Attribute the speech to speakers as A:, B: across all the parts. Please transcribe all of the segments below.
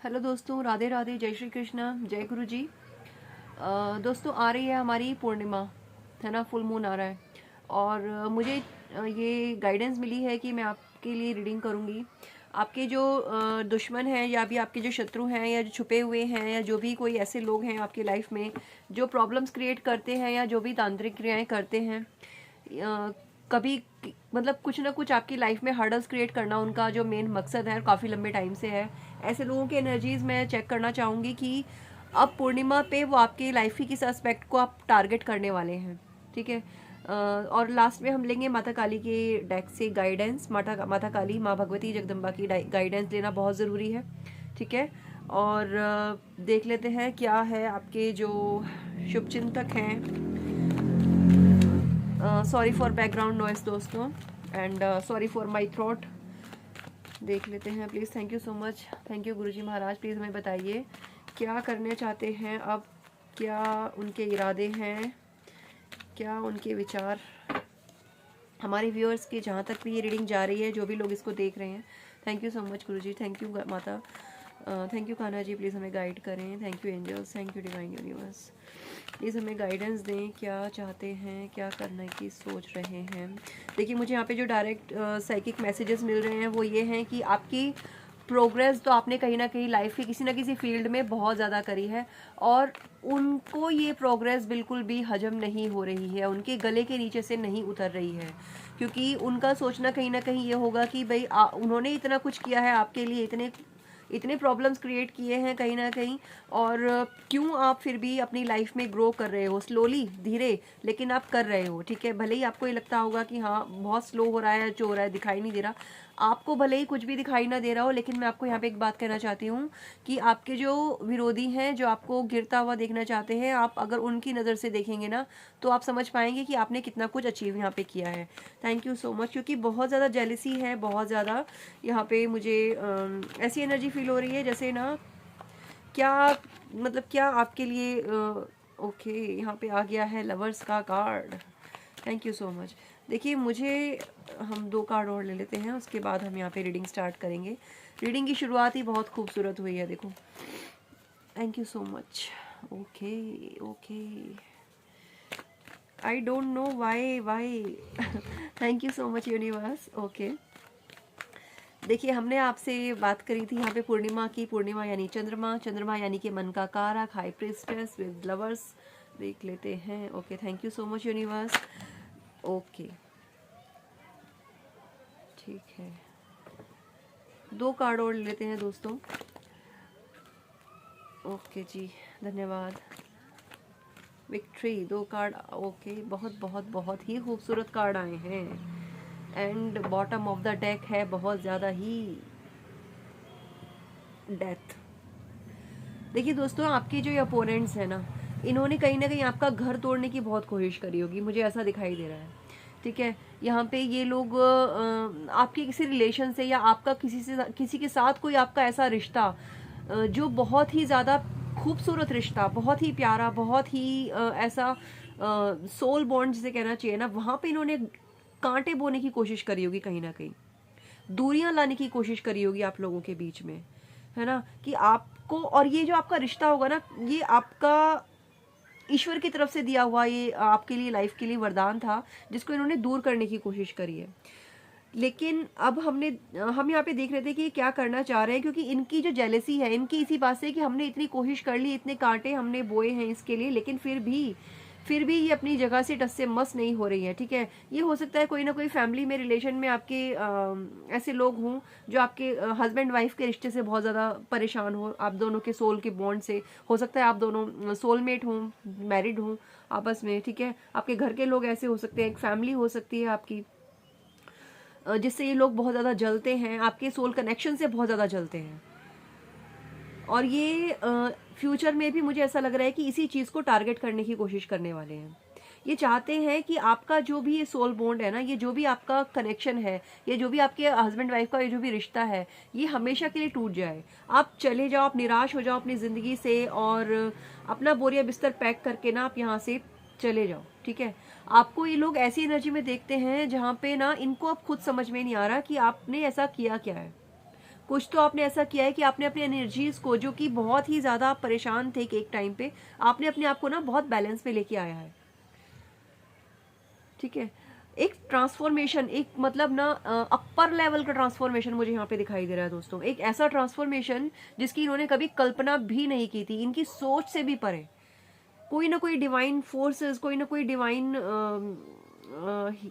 A: Hello दोस्तों, राधे राधे, जय श्री कृष्ण, जय गुरु जी। दोस्तों, आ रही है हमारी पूर्णिमा, है ना, फुल मून आ रहा है। और मुझे ये गाइडेंस मिली है कि मैं आपके लिए रीडिंग करूँगी। आपके जो दुश्मन हैं या भी आपके जो शत्रु हैं या जो छुपे हुए हैं या जो भी कोई ऐसे लोग हैं आपकी लाइफ में जो प्रॉब्लम्स क्रिएट करते हैं या जो भी तांत्रिक क्रियाएं करते हैं, कभी मतलब कुछ ना कुछ आपकी लाइफ में हर्डल्स क्रिएट करना उनका जो मेन मकसद है, काफ़ी लंबे टाइम से है। ऐसे लोगों की एनर्जीज मैं चेक करना चाहूँगी कि अब पूर्णिमा पे वो आपकी लाइफ की किस एस्पेक्ट को आप टारगेट करने वाले हैं। ठीक है। और लास्ट में हम लेंगे माता काली के डेक से गाइडेंस। माता काली, माँ भगवती जगदम्बा की गाइडेंस लेना बहुत ज़रूरी है। ठीक है। और देख लेते हैं क्या है आपके जो शुभचिंतक हैं। सॉरी फॉर बैकग्राउंड नॉइस दोस्तों, and sorry for my throat. देख लेते हैं please. Thank you so much. Thank you Guruji Maharaj. Please हमें बताइए क्या करने चाहते हैं अब, क्या उनके इरादे हैं, क्या उनके विचार हमारे व्यूअर्स के, जहाँ तक भी ये रीडिंग जा रही है, जो भी लोग इसको देख रहे हैं। Thank you so much Guruji. Thank you माता। Thank you Kanha ji. Please हमें गाइड करें। Thank you angels. Thank you divine universe. Please हमें गाइडेंस दें, क्या चाहते हैं, क्या करने की सोच रहे हैं। देखिए, मुझे यहाँ पे जो डायरेक्ट साइकिक मैसेजेस मिल रहे हैं वो ये हैं कि आपकी प्रोग्रेस तो आपने कहीं ना कहीं लाइफ के किसी ना किसी फील्ड में बहुत ज़्यादा करी है, और उनको ये प्रोग्रेस बिल्कुल भी हजम नहीं हो रही है, उनके गले के नीचे से नहीं उतर रही है। क्योंकि उनका सोचना कहीं ना कहीं ये होगा कि भाई उन्होंने इतना कुछ किया है आपके लिए, इतने इतने प्रॉब्लम्स क्रिएट किए हैं कहीं ना कहीं, और क्यों आप फिर भी अपनी लाइफ में ग्रो कर रहे हो, स्लोली, धीरे, लेकिन आप कर रहे हो। ठीक है। भले ही आपको ये लगता होगा कि हाँ बहुत स्लो हो रहा है, जो हो रहा है दिखाई नहीं दे रहा, आपको भले ही कुछ भी दिखाई ना दे रहा हो, लेकिन मैं आपको यहाँ पे एक बात कहना चाहती हूँ कि आपके जो विरोधी हैं, जो आपको गिरता हुआ देखना चाहते हैं, आप अगर उनकी नज़र से देखेंगे ना तो आप समझ पाएंगे कि आपने कितना कुछ अचीव यहाँ पे किया है। Thank you so much. क्योंकि बहुत ज़्यादा जेलिसी है, बहुत ज़्यादा यहाँ पे मुझे ऐसी एनर्जी फील हो रही है जैसे ना, क्या मतलब क्या आपके लिए ओके, यहाँ पे आ गया है लवर्स का card. Thank you so much. देखिए, मुझे हम 2 कार्ड और ले लेते हैं, उसके बाद हम यहाँ पे रीडिंग स्टार्ट करेंगे। रीडिंग की शुरुआत ही बहुत खूबसूरत हुई है, देखो। Thank you so much. Okay okay, I don't know why thank you so much universe. Okay, देखिए, हमने आपसे बात करी थी यहाँ पे पूर्णिमा की। पूर्णिमा यानी चंद्रमा, चंद्रमा यानी कि मन का कारक, हाई प्रिस्टेस विद लवर्स। देख लेते हैं। Okay, thank you so much universe. Okay, ठीक है, 2 कार्ड और लेते हैं दोस्तों। ओके जी, धन्यवाद। Victory, 2 card. ओके, बहुत बहुत बहुत ही खूबसूरत कार्ड आए हैं। And bottom of the deck है बहुत ज़्यादा ही डेथ। देखिए दोस्तों, आपके जो अपोनेंट्स हैं ना, इन्होंने कहीं ना कहीं आपका घर तोड़ने की बहुत कोशिश करी होगी, मुझे ऐसा दिखाई दे रहा है। ठीक है। यहाँ पे ये लोग आपके किसी रिलेशन से या आपका किसी के साथ कोई आपका ऐसा रिश्ता जो बहुत ही ज़्यादा खूबसूरत रिश्ता, बहुत ही प्यारा, बहुत ही ऐसा सोल बॉन्ड जिसे कहना चाहिए ना, वहाँ पे इन्होंने कांटे बोने की कोशिश करी होगी, कहीं ना कहीं दूरियां लाने की कोशिश करी होगी आप लोगों के बीच में, है ना, कि आपको, और ये जो आपका रिश्ता होगा ना, ये आपका ईश्वर की तरफ से दिया हुआ, ये आपके लिए लाइफ के लिए वरदान था, जिसको इन्होंने दूर करने की कोशिश करी है। लेकिन अब हम यहाँ पे देख रहे थे कि ये क्या करना चाह रहे हैं, क्योंकि इनकी जो जेलेसी है, इनकी इसी बात से कि हमने इतनी कोशिश कर ली, इतने कांटे हमने बोए हैं इसके लिए, लेकिन फिर भी ये अपनी जगह से टस से मस नहीं हो रही है। ठीक है। ये हो सकता है कोई ना कोई फैमिली में, रिलेशन में आपके ऐसे लोग हों जो आपके हस्बैंड वाइफ के रिश्ते से बहुत ज़्यादा परेशान हो, आप दोनों के सोल के बॉन्ड से। हो सकता है आप दोनों सोलमेट हों, मैरिड हों आपस में। ठीक है। आपके घर के लोग ऐसे हो सकते हैं, एक फैमिली हो सकती है आपकी, जिससे ये लोग बहुत ज़्यादा जलते हैं, आपके सोल कनेक्शन से बहुत ज़्यादा जलते हैं। और ये फ्यूचर में भी मुझे ऐसा लग रहा है कि इसी चीज़ को टारगेट करने की कोशिश करने वाले हैं। ये चाहते हैं कि आपका जो भी ये सोल बॉन्ड है ना, ये जो भी आपका कनेक्शन है, ये जो भी आपके हस्बैंड वाइफ का ये जो भी रिश्ता है, ये हमेशा के लिए टूट जाए। आप चले जाओ, आप निराश हो जाओ अपनी ज़िंदगी से, और अपना बोरिया बिस्तर पैक करके ना आप यहाँ से चले जाओ। ठीक है। आपको ये लोग ऐसी एनर्जी में देखते हैं जहाँ पे ना इनको अब खुद समझ में नहीं आ रहा कि आपने ऐसा किया क्या है। कुछ तो आपने ऐसा किया है कि आपने अपनी एनर्जीज को, जो कि बहुत ही ज़्यादा परेशान थे कि एक टाइम पे, आपने अपने आप को ना बहुत बैलेंस पे लेके आया है। ठीक है, एक ट्रांसफॉर्मेशन, एक मतलब ना अपर लेवल का ट्रांसफॉर्मेशन मुझे यहाँ पे दिखाई दे रहा है दोस्तों। एक ऐसा ट्रांसफॉर्मेशन जिसकी इन्होंने कभी कल्पना भी नहीं की थी, इनकी सोच से भी परे। कोई ना कोई डिवाइन फोर्सेस, कोई ना कोई डिवाइन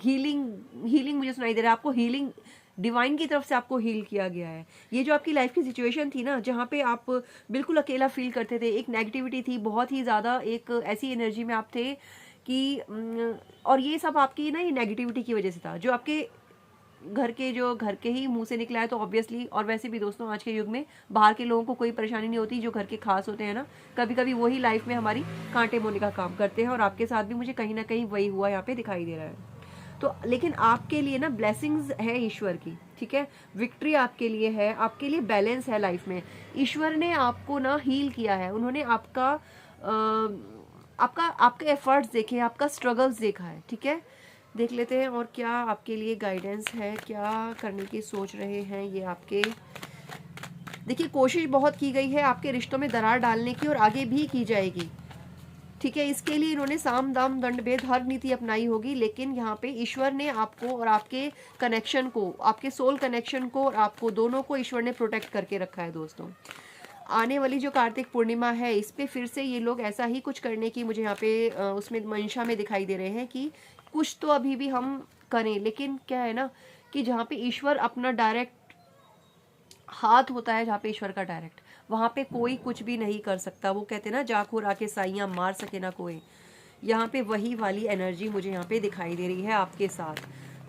A: हीलिंग मुझे सुनाई दे रहा है आपको। हीलिंग डिवाइन की तरफ से आपको हील किया गया है। ये जो आपकी लाइफ की सिचुएशन थी ना, जहाँ पे आप बिल्कुल अकेला फील करते थे, एक नेगेटिविटी थी बहुत ही ज़्यादा, एक ऐसी एनर्जी में आप थे कि और ये सब आपकी ना ये नेगेटिविटी की वजह से था, जो आपके घर के ही मुंह से निकला है। तो ऑब्वियसली, और वैसे भी दोस्तों आज के युग में बाहर के लोगों को कोई परेशानी नहीं होती, जो घर के खास होते हैं ना, कभी कभी वही लाइफ में हमारी कांटे बोने का काम करते हैं। और आपके साथ भी मुझे कहीं ना कहीं वही हुआ यहाँ पे दिखाई दे रहा है। तो लेकिन आपके लिए ना ब्लेसिंग्स है ईश्वर की, ठीक है, विक्ट्री आपके लिए है, आपके लिए बैलेंस है लाइफ में। ईश्वर ने आपको ना हील किया है, उन्होंने आपके एफर्ट्स देखे, आपका स्ट्रगल्स देखा है। ठीक है, देख लेते हैं और क्या आपके लिए गाइडेंस है, क्या करने की सोच रहे हैं ये आपके। देखिए, कोशिश बहुत की गई है आपके रिश्तों में दरार डालने की, और आगे भी की जाएगी। ठीक है, इसके लिए इन्होंने साम दाम दंड भेद हर नीति अपनाई होगी, लेकिन यहाँ पे ईश्वर ने आपको और आपके कनेक्शन को, आपके सोल कनेक्शन को और आपको दोनों को ईश्वर ने प्रोटेक्ट करके रखा है दोस्तों। आने वाली जो कार्तिक पूर्णिमा है, इस पे फिर से ये लोग ऐसा ही कुछ करने की मुझे यहाँ पे उसमें मंशा में दिखाई दे रहे हैं कि कुछ तो अभी भी हम करें। लेकिन क्या है ना कि जहाँ पे ईश्वर अपना डायरेक्ट हाथ होता है, जहाँ पे ईश्वर का डायरेक्ट, वहाँ पे कोई कुछ भी नहीं कर सकता। वो कहते हैं ना, जाखोर आके साइयाँ मार सके ना कोई। यहाँ पे वही वाली एनर्जी मुझे यहाँ पे दिखाई दे रही है आपके साथ।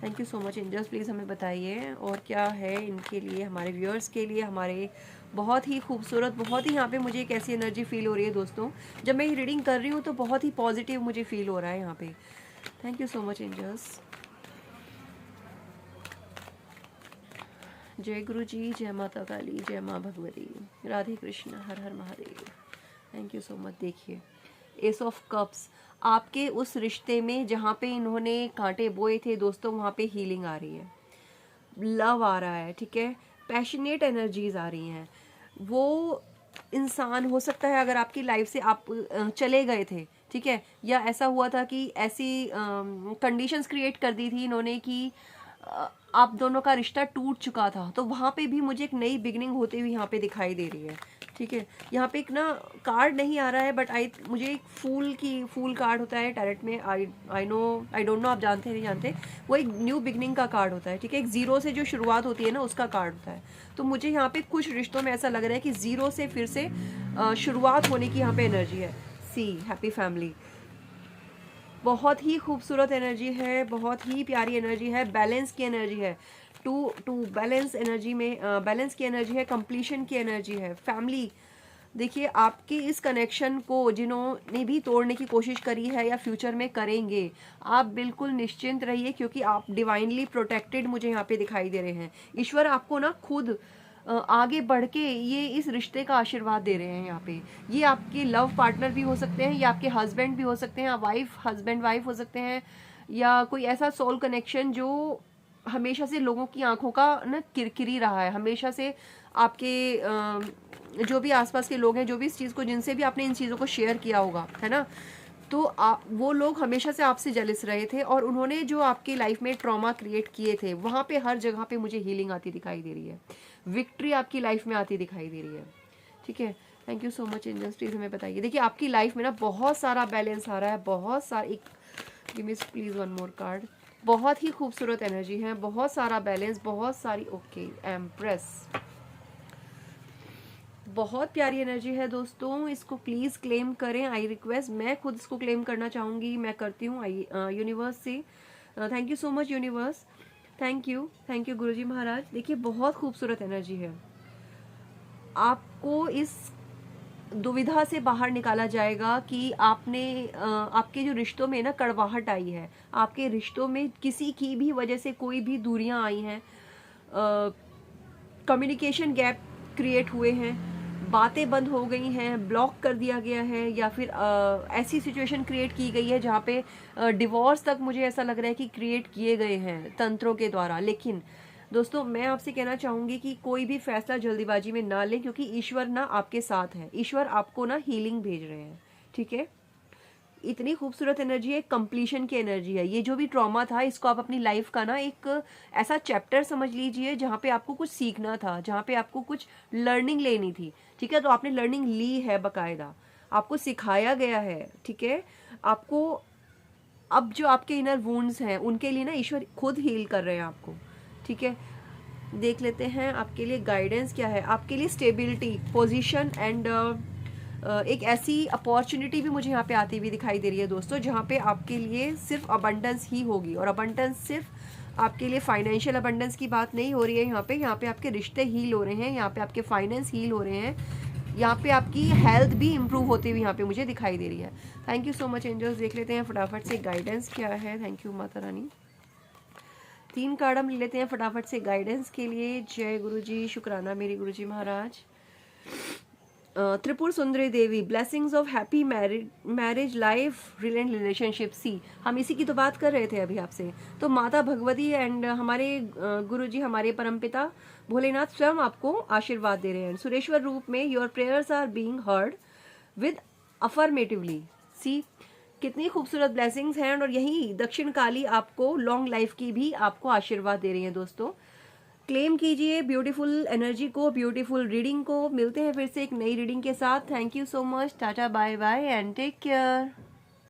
A: Thank you so much angels, please हमें बताइए और क्या है इनके लिए, हमारे व्यूअर्स के लिए, हमारे बहुत ही खूबसूरत, बहुत ही यहाँ पे मुझे एक ऐसी एनर्जी फील हो रही है दोस्तों। जब मैं ये रीडिंग कर रही हूँ तो बहुत ही पॉजिटिव मुझे फील हो रहा है यहाँ पे। Thank you so much angels. जय गुरु जी, जय माता काली, जय माँ भगवती, राधे कृष्ण, हर हर Mahadev. Thank you so much. देखिए, एस ऑफ कप्स, आपके उस रिश्ते में जहाँ पे इन्होंने कांटे बोए थे दोस्तों, वहाँ पे हीलिंग आ रही है, लव आ रहा है। ठीक है, पैशनेट एनर्जीज आ रही हैं। वो इंसान हो सकता है, अगर आपकी लाइफ से आप चले गए थे, ठीक है, या ऐसा हुआ था कि ऐसी कंडीशंस क्रिएट कर दी थी इन्होंने कि आप दोनों का रिश्ता टूट चुका था, तो वहाँ पे भी मुझे एक नई बिगनिंग होते हुए यहाँ पे दिखाई दे रही है। ठीक है, यहाँ पे एक ना कार्ड नहीं आ रहा है, बट मुझे एक फूल कार्ड होता है टैरेट में। आई डोंट नो आप जानते हैं नहीं जानते, वो एक न्यू बिगनिंग का कार्ड होता है। ठीक है, एक जीरो से जो शुरुआत होती है ना, उसका कार्ड होता है। तो मुझे यहाँ पे कुछ रिश्तों में ऐसा लग रहा है कि जीरो से फिर से शुरुआत होने की यहाँ पे एनर्जी है। सी हैप्पी फैमिली, बहुत ही खूबसूरत एनर्जी है, बहुत ही प्यारी एनर्जी है, बैलेंस की एनर्जी है। टू बैलेंस एनर्जी में बैलेंस की एनर्जी है, कंप्लीशन की एनर्जी है, फैमिली। देखिए, आपके इस कनेक्शन को जिन्होंने भी तोड़ने की कोशिश करी है या फ्यूचर में करेंगे, आप बिल्कुल निश्चिंत रहिए, क्योंकि आप डिवाइनली प्रोटेक्टेड मुझे यहाँ पे दिखाई दे रहे हैं। ईश्वर आपको ना खुद आगे बढ़ के ये इस रिश्ते का आशीर्वाद दे रहे हैं यहाँ पे। ये आपके लव पार्टनर भी हो सकते हैं, या आपके हस्बैंड भी हो सकते हैं, हस्बैंड वाइफ हो सकते हैं, या कोई ऐसा सोल कनेक्शन जो हमेशा से लोगों की आंखों का ना किरकिरी रहा है। हमेशा से आपके जो भी आसपास के लोग हैं, जो भी इस चीज़ को, जिनसे भी आपने इन चीज़ों को शेयर किया होगा, है ना, तो वो लोग हमेशा से आपसे जेलस रहे थे, और उन्होंने जो आपकी लाइफ में ट्रॉमा क्रिएट किए थे, वहाँ पे हर जगह पे मुझे हीलिंग आती दिखाई दे रही है, विक्ट्री आपकी लाइफ में आती दिखाई दे रही है। ठीक है, thank you so much angels, please हमें बताइए। देखिए, आपकी लाइफ में ना बहुत सारा बैलेंस आ रहा है, बहुत सारा, give me please one more card. बहुत ही खूबसूरत एनर्जी है, बहुत सारा बैलेंस, बहुत सारी, ओके, एम्प्रेस, बहुत प्यारी एनर्जी है दोस्तों। इसको प्लीज़ क्लेम करें, आई रिक्वेस्ट। मैं खुद इसको क्लेम करना चाहूँगी, मैं करती हूँ यूनिवर्स से। Thank you so much universe, thank you Guruji महाराज। देखिए, बहुत खूबसूरत एनर्जी है। आपको इस दुविधा से बाहर निकाला जाएगा कि आपके जो रिश्तों में ना कड़वाहट आई है, आपके रिश्तों में किसी की भी वजह से कोई भी दूरियां आई हैं, कम्युनिकेशन गैप क्रिएट हुए हैं, बातें बंद हो गई हैं, ब्लॉक कर दिया गया है, या फिर ऐसी सिचुएशन क्रिएट की गई है जहाँ पे डिवोर्स तक मुझे ऐसा लग रहा है कि क्रिएट किए गए हैं तंत्रों के द्वारा। लेकिन दोस्तों मैं आपसे कहना चाहूंगी कि कोई भी फैसला जल्दीबाजी में ना लें, क्योंकि ईश्वर ना आपके साथ है, ईश्वर आपको ना हीलिंग भेज रहे हैं, ठीक है। इतनी खूबसूरत एनर्जी है, कंप्लीशन की एनर्जी है। ये जो भी ट्रॉमा था, इसको आप अपनी लाइफ का ना एक ऐसा चैप्टर समझ लीजिए जहाँ पे आपको कुछ सीखना था, जहाँ पे आपको कुछ लर्निंग लेनी थी, ठीक है। तो आपने लर्निंग ली है, बकायदा आपको सिखाया गया है, ठीक है। आपको अब जो आपके इनर वुंड्स हैं उनके लिए ना ईश्वर खुद हील कर रहे हैं आपको, ठीक है। देख लेते हैं आपके लिए गाइडेंस क्या है। आपके लिए स्टेबिलिटी, पोजीशन एंड एक ऐसी अपॉर्चुनिटी भी मुझे यहाँ पे आती हुई दिखाई दे रही है दोस्तों, जहाँ पे आपके लिए सिर्फ अबंडेंस ही होगी। और अबंडेंस सिर्फ आपके लिए फाइनेंशियल अबंडेंस की बात नहीं हो रही है, यहाँ पे आपके रिश्ते हील हो रहे हैं, यहाँ पे आपके फाइनेंस हील हो रहे हैं, यहाँ पे आपकी हेल्थ भी इम्प्रूव होती हुई यहाँ पे मुझे दिखाई दे रही है। Thank you so much angels. देख लेते हैं फटाफट से गाइडेंस क्या है। Thank you Mata Rani. 3 card हम ले लेते हैं फटाफट से गाइडेंस के लिए। जय गुरु जी, शुक्राना मेरी गुरु जी महाराज। त्रिपुर सुंदरी देवी, blessings of happy marriage life relent relationship. See हम इसी की तो बात कर रहे थे अभी आपसे। तो माता भगवती एंड हमारे गुरु जी, हमारे परमपिता भोलेनाथ स्वयं आपको आशीर्वाद दे रहे हैं सुरेश्वर रूप में। Your prayers are being heard with affirmatively. See कितनी खूबसूरत ब्लेसिंग्स हैं। और यही दक्षिण काली आपको लॉन्ग लाइफ की भी आपको आशीर्वाद दे रही हैं दोस्तों। क्लेम कीजिए ब्यूटीफुल एनर्जी को, ब्यूटीफुल रीडिंग को। मिलते हैं फिर से एक नई रीडिंग के साथ। Thank you so much, tata bye bye and take care.